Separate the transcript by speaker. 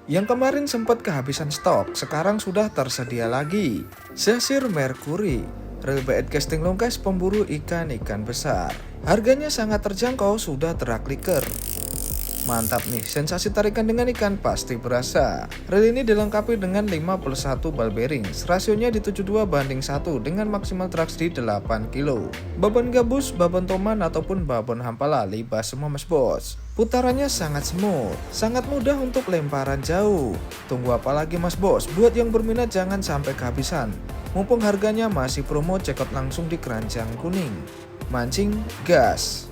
Speaker 1: Yang kemarin sempat kehabisan stok, sekarang sudah tersedia lagi. Sesir Mercury, reel bait casting longkes pemburu ikan-ikan besar. Harganya sangat terjangkau, sudah track liker. Mantap nih, sensasi tarikan dengan ikan pasti berasa. Reel ini dilengkapi dengan 51 ball bearing, rasionya di 72:1 dengan maksimal traks di 8 kg. Babon gabus, babon toman ataupun babon hampala libas semua mas bos. Putarannya sangat smooth, sangat mudah untuk lemparan jauh. Tunggu apa lagi mas bos, buat yang berminat jangan sampai kehabisan. Mumpung harganya masih promo, cekot langsung di keranjang kuning. Mancing gas.